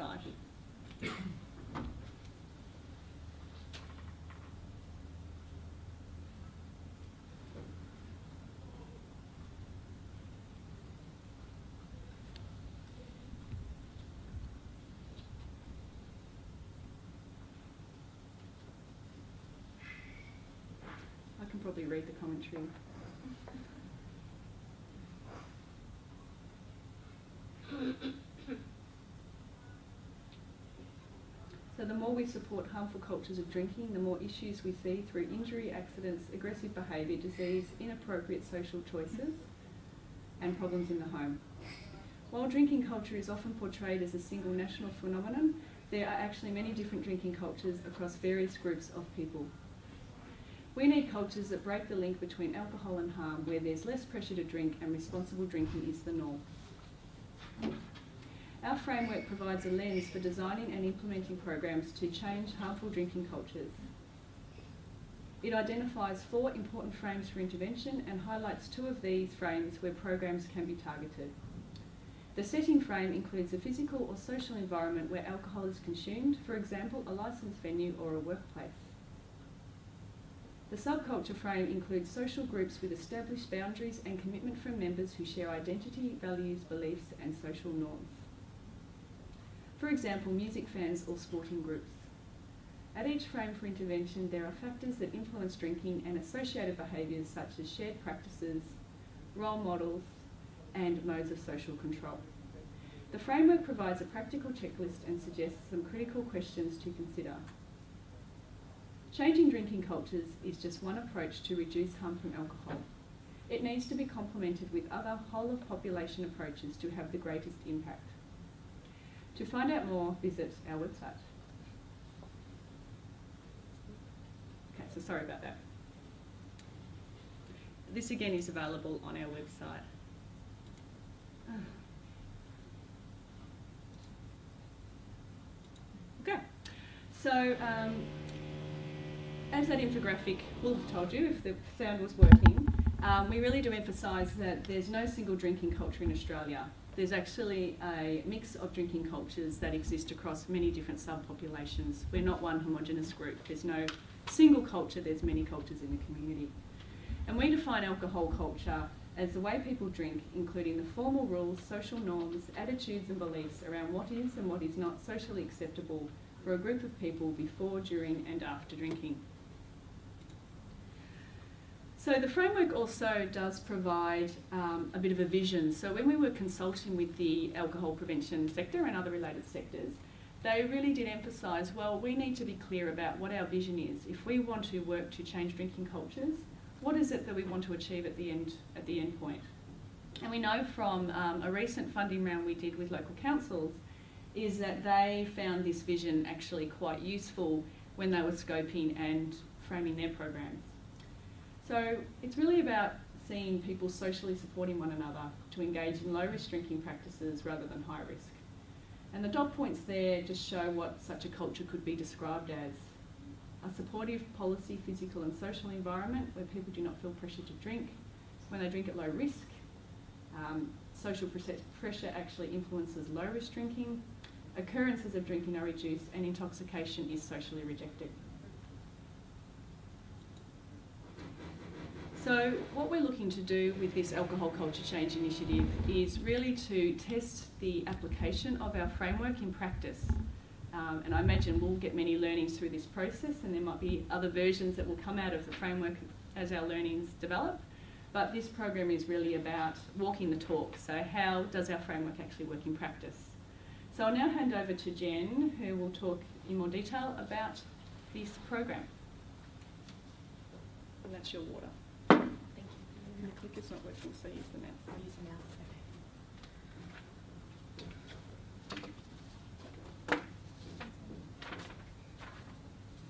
website. I can probably read the commentary. So the more we support harmful cultures of drinking, the more issues we see through injury, accidents, aggressive behaviour, disease, inappropriate social choices, and problems in the home. While drinking culture is often portrayed as a single national phenomenon, there are actually many different drinking cultures across various groups of people. We need cultures that break the link between alcohol and harm, where there's less pressure to drink and responsible drinking is the norm. Our framework provides a lens for designing and implementing programs to change harmful drinking cultures. It identifies 4 important frames for intervention and highlights 2 of these frames where programs can be targeted. The setting frame includes a physical or social environment where alcohol is consumed, for example, a licensed venue or a workplace. The subculture frame includes social groups with established boundaries and commitment from members who share identity, values, beliefs, and social norms. For example, music fans or sporting groups. At each frame for intervention, there are factors that influence drinking and associated behaviours such as shared practices, role models, and modes of social control. The framework provides a practical checklist and suggests some critical questions to consider. Changing drinking cultures is just one approach to reduce harm from alcohol. It needs to be complemented with other whole-of-population approaches to have the greatest impact. To find out more, visit our website. Okay, so sorry about that. This again is available on our website. Okay, so as that infographic will have told you, if the sound was working, we really do emphasise that there's no single drinking culture in Australia. There's actually a mix of drinking cultures that exist across many different subpopulations. We're not one homogenous group. There's no single culture, there's many cultures in the community. And we define alcohol culture as the way people drink, including the formal rules, social norms, attitudes and beliefs around what is and what is not socially acceptable for a group of people before, during and after drinking. So the framework also does provide a bit of a vision. So when we were consulting with the alcohol prevention sector and other related sectors, they really did emphasise, well, we need to be clear about what our vision is. If we want to work to change drinking cultures, what is it that we want to achieve at the end point? And we know from a recent funding round we did with local councils is that they found this vision actually quite useful when they were scoping and framing their programs. So it's really about seeing people socially supporting one another to engage in low-risk drinking practices rather than high risk. And the dot points there just show what such a culture could be described as: a supportive policy, physical and social environment where people do not feel pressure to drink, when they drink at low risk. Social pressure actually influences low-risk drinking. Occurrences of drinking are reduced and intoxication is socially rejected. So what we're looking to do with this Alcohol Culture Change Initiative is really to test the application of our framework in practice. And I imagine we'll get many learnings through this process, and there might be other versions that will come out of the framework as our learnings develop. But this program is really about walking the talk. So how does our framework actually work in practice? So I'll now hand over to Jen, who will talk in more detail about this program. And that's your water. The clicker's not working, so use the mouse. I'll use the mouse, okay.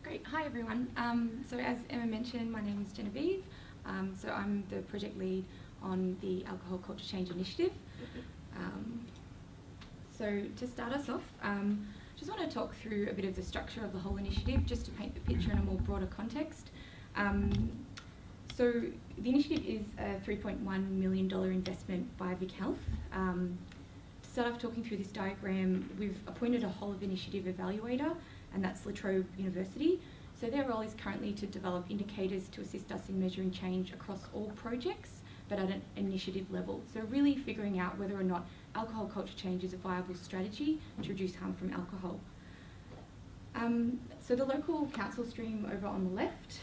Great, hi everyone. So as Emma mentioned, my name is Genevieve. So I'm the project lead on the Alcohol Culture Change Initiative. So to start us off, just want to talk through a bit of the structure of the whole initiative, just to paint the picture in a more broader context. So the initiative is a $3.1 million investment by Vic Health to start off talking through this diagram, we've appointed a whole of initiative evaluator, and that's La Trobe University. So their role is currently to develop indicators to assist us in measuring change across all projects, but at an initiative level. So really figuring out whether or not alcohol culture change is a viable strategy to reduce harm from alcohol. So the local council stream over on the left,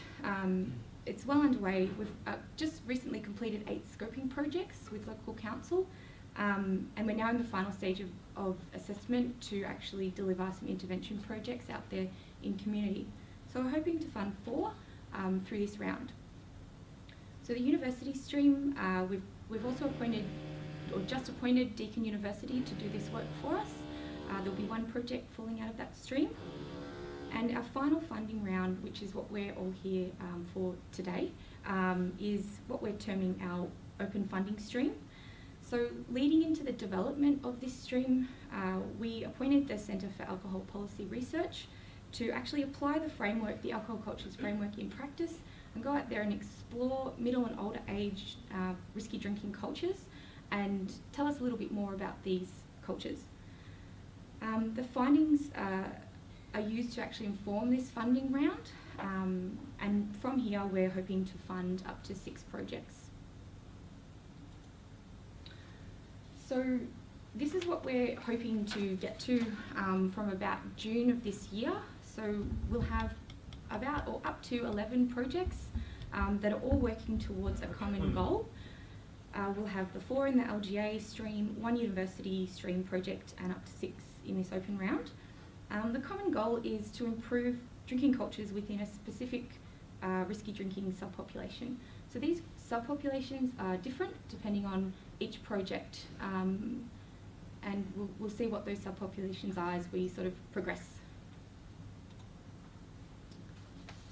it's well underway. We've just recently completed 8 scoping projects with local council, and we're now in the final stage of assessment to actually deliver some intervention projects out there in community. So we're hoping to fund 4 through this round. So the university stream, we've also appointed, or just appointed Deakin University to do this work for us. There'll be 1 project falling out of that stream. And our final funding round, which is what we're all here for today, is what we're terming our open funding stream. So leading into the development of this stream, we appointed the Centre for Alcohol Policy Research to actually apply the framework, the Alcohol Cultures Framework, in practice and go out there and explore middle and older age risky drinking cultures and tell us a little bit more about these cultures. The findings are used to actually inform this funding round, and from here we're hoping to fund up to 6 projects. So this is what we're hoping to get to from about June of this year. So we'll have about or up to 11 projects that are all working towards a common goal. We'll have the 4 in the LGA stream, 1 university stream project, and up to 6 in this open round. The common goal is to improve drinking cultures within a specific risky drinking subpopulation. So these subpopulations are different depending on each project, and we'll see what those subpopulations are as we sort of progress.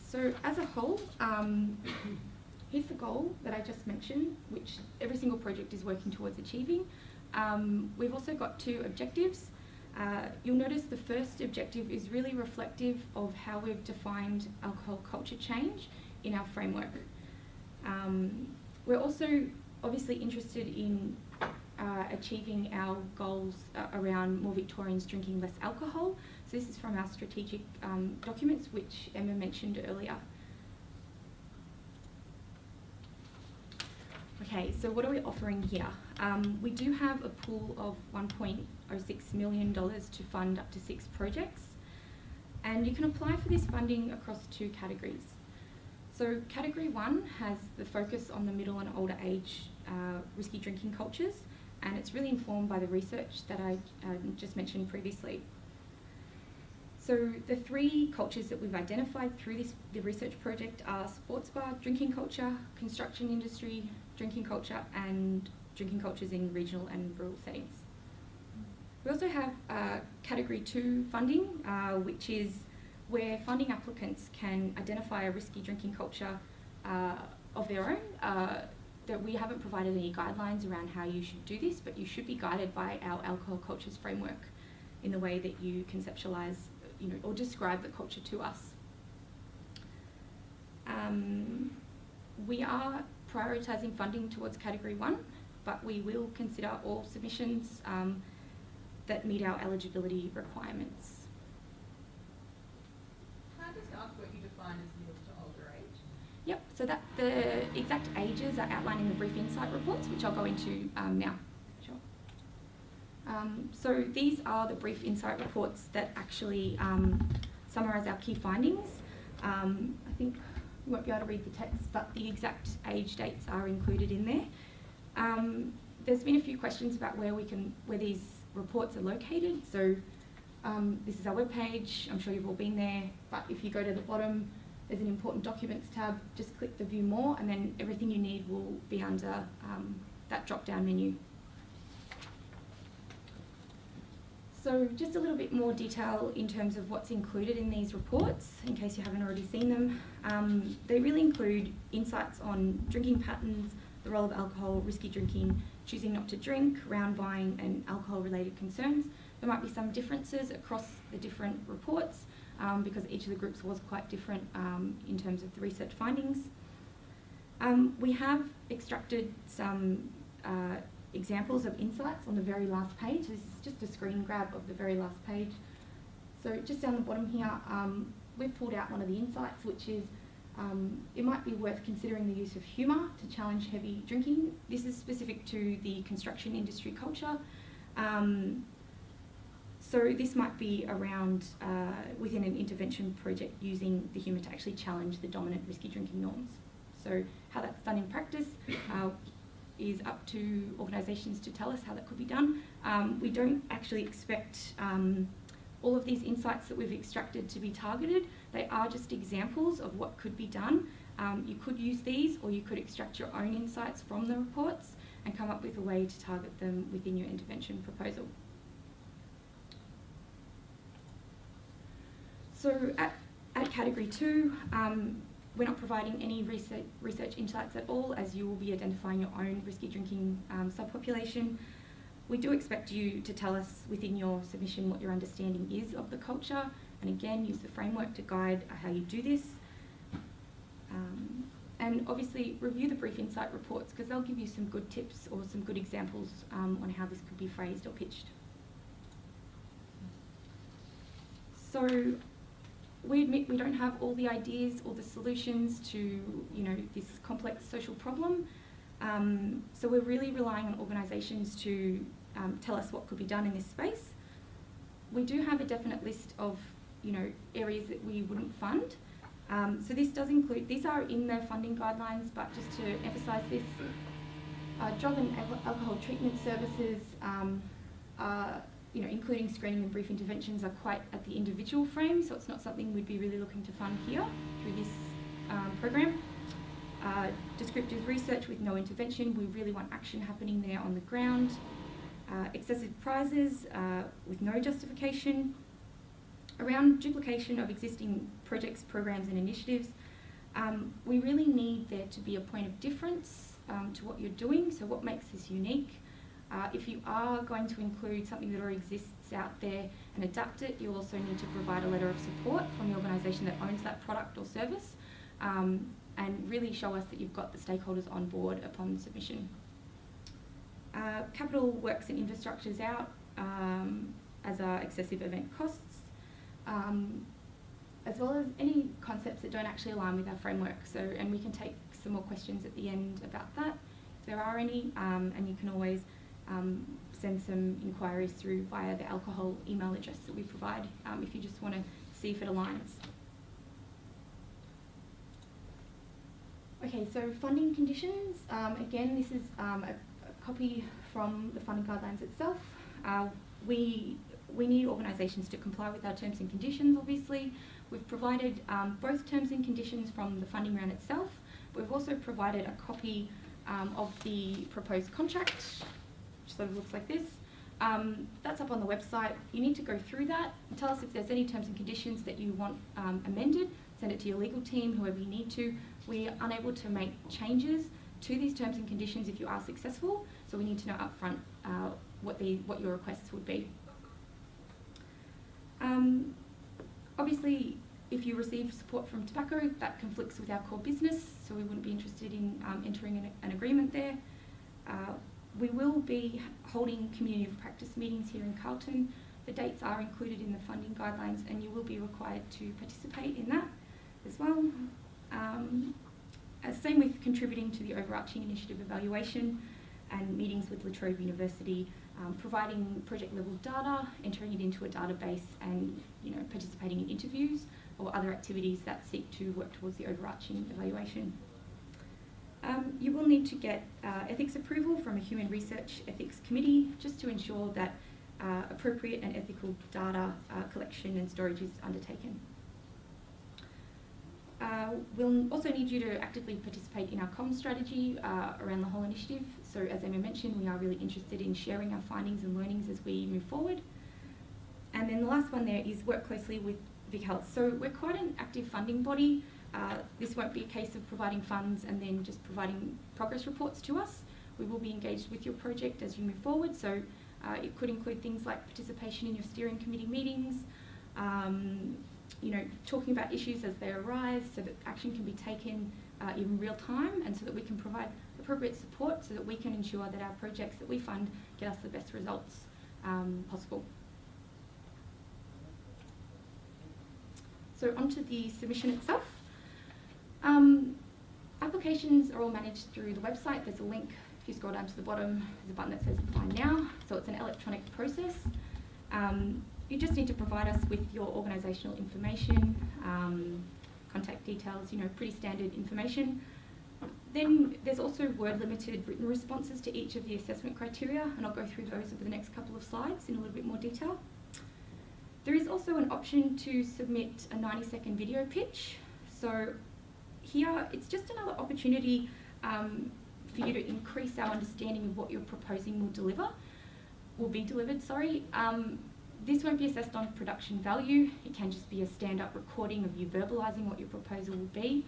So as a whole, here's the goal that I just mentioned, which every single project is working towards achieving. We've also got 2 objectives. You'll notice the first objective is really reflective of how we've defined alcohol culture change in our framework. We're also obviously interested in achieving our goals around more Victorians drinking less alcohol. So this is from our strategic documents, which Emma mentioned earlier. Okay, so what are we offering here? We do have a pool of $1.06 million to fund up to 6 projects, and you can apply for this funding across 2 categories. So category 1 has the focus on the middle and older age risky drinking cultures, and it's really informed by the research that I just mentioned previously. So the 3 cultures that we've identified through the research project are sports bar drinking culture, construction industry drinking culture, and drinking cultures in regional and rural settings. We also have category 2 funding, which is where funding applicants can identify a risky drinking culture of their own. That we haven't provided any guidelines around how you should do this, but you should be guided by our alcohol cultures framework in the way that you conceptualise, or describe the culture to us. We are prioritising funding towards category 1, but we will consider all submissions that meet our eligibility requirements. Can I just ask what you define as middle to older age? Yep, so that the exact ages are outlined in the brief insight reports, which I'll go into now. Sure. So these are the brief insight reports that actually summarise our key findings. I think you won't be able to read the text, but the exact age dates are included in there. There's been a few questions about where these reports are located. So this is our webpage. I'm sure you've all been there, but if you go to the bottom, there's an important documents tab. Just click the view more, and then everything you need will be under that drop-down menu. So just a little bit more detail in terms of what's included in these reports, in case you haven't already seen them. They really include insights on drinking patterns, the role of alcohol, risky drinking, choosing not to drink, round buying, and alcohol-related concerns. There might be some differences across the different reports because each of the groups was quite different in terms of the research findings. We have extracted some examples of insights on the very last page. This is just a screen grab of the very last page. So just down the bottom here, we've pulled out one of the insights, which is it might be worth considering the use of humour to challenge heavy drinking. This is specific to the construction industry culture. So this might be around within an intervention project using the humour to actually challenge the dominant risky drinking norms. So how that's done in practice is up to organisations to tell us how that could be done. We don't actually expect all of these insights that we've extracted to be targeted. They are just examples of what could be done. You could use these, or you could extract your own insights from the reports and come up with a way to target them within your intervention proposal. So at category 2, we're not providing any research insights at all, as you will be identifying your own risky drinking subpopulation. We do expect you to tell us within your submission what your understanding is of the culture, and again, use the framework to guide how you do this. And obviously, review the brief insight reports, because they'll give you some good tips or some good examples on how this could be phrased or pitched. So we admit we don't have all the ideas or the solutions to, this complex social problem. So we're really relying on organisations to tell us what could be done in this space. We do have a definite list of, areas that we wouldn't fund. So this does include, these are in the funding guidelines, but just to emphasise this, drug and alcohol treatment services, including screening and brief interventions, are quite at the individual frame, so it's not something we'd be really looking to fund here through this program. Descriptive research with no intervention, we really want action happening there on the ground. Excessive prizes with no justification. Around duplication of existing projects, programs and initiatives, we really need there to be a point of difference to what you're doing, so what makes this unique. If you are going to include something that already exists out there and adapt it, you'll also need to provide a letter of support from the organisation that owns that product or service, and really show us that you've got the stakeholders on board upon submission. Capital works and infrastructures out, as are excessive event costs, as well as any concepts that don't actually align with our framework. And we can take some more questions at the end about that, if there are any, and you can always send some inquiries through via the alcohol email address that we provide, if you just want to see if it aligns. Okay, so funding conditions. Again, this is a copy from the funding guidelines itself. We need organisations to comply with our terms and conditions, obviously. We've provided both terms and conditions from the funding round itself. We've also provided a copy of the proposed contract, which sort of looks like this. That's up on the website. You need to go through that and tell us if there's any terms and conditions that you want amended. Send it to your legal team, whoever you need to. We are unable to make changes to these terms and conditions if you are successful, so we need to know upfront what your requests would be. Obviously, if you receive support from tobacco, that conflicts with our core business, so we wouldn't be interested in entering an agreement there. We will be holding community of practice meetings here in Carlton. The dates are included in the funding guidelines, and you will be required to participate in that as well. Same with contributing to the overarching initiative evaluation and meetings with La Trobe University, providing project level data, entering it into a database, and participating in interviews or other activities that seek to work towards the overarching evaluation. You will need to get ethics approval from a human research ethics committee, just to ensure that appropriate and ethical data collection and storage is undertaken. We'll also need you to actively participate in our comms strategy around the whole initiative. So as Emma mentioned, we are really interested in sharing our findings and learnings as we move forward. And then the last one there is work closely with VicHealth. So we're quite an active funding body. This won't be a case of providing funds and then just providing progress reports to us. We will be engaged with your project as you move forward. So it could include things like participation in your steering committee meetings, talking about issues as they arise so that action can be taken in real time, and so that we can provide appropriate support so that we can ensure that our projects that we fund get us the best results possible. So onto the submission itself. Applications are all managed through the website. There's a link, if you scroll down to the bottom, there's a button that says apply now. So it's an electronic process. You just need to provide us with your organisational information, contact details, pretty standard information. Then there's also word-limited written responses to each of the assessment criteria, and I'll go through those over the next couple of slides in a little bit more detail. There is also an option to submit a 90-second video pitch. So here, it's just another opportunity for you to increase our understanding of what you're proposing will be delivered. This won't be assessed on production value. It can just be a stand-up recording of you verbalising what your proposal will be.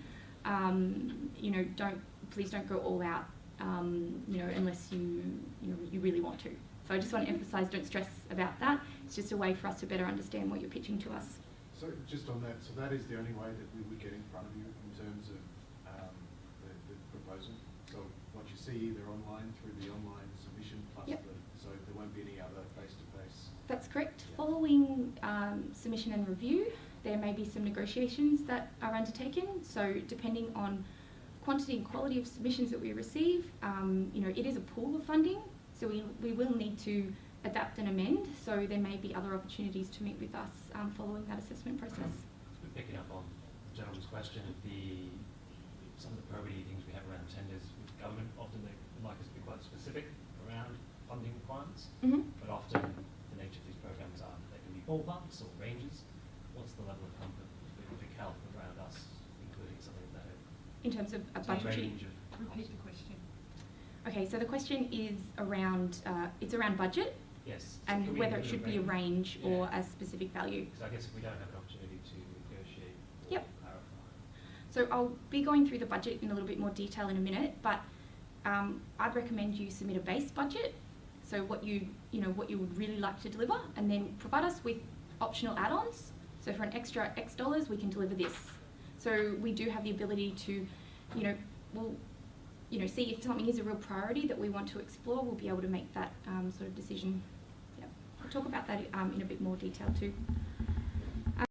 Please don't go all out, unless you really want to. So I just want to emphasise, don't stress about that. It's just a way for us to better understand what you're pitching to us. So just on that, so that is the only way that we would get in front of you in terms of the proposal. So what you see either online through the online submission plus so there won't be any other face-to-face. That's correct. Yeah. Following submission and review, there may be some negotiations that are undertaken. So depending on quantity and quality of submissions that we receive, it is a pool of funding. So we will need to adapt and amend. So there may be other opportunities to meet with us following that assessment process. Picking up on the gentleman's question, some of the probity things we have around tenders with government, often they would like us to be quite specific around funding requirements, but often the nature of these programs are they can be ballparks or ranges. What's the level of comfort with Vic Health around us including something of that? In terms of a budgetary. Repeat the question. Okay, so the question is around it's around budget. Yes. And Can we whether it include should be a range Yeah. or a specific value. Because I guess if we don't have an opportunity to negotiate or Yep. clarify. So I'll be going through the budget in a little bit more detail in a minute, but I'd recommend you submit a base budget, so what you would really like to deliver, and then provide us with optional add-ons. So for an extra X dollars, we can deliver this. So we do have the ability to, see if something is a real priority that we want to explore, we'll be able to make that sort of decision. Yep. I'll talk about that in a bit more detail too.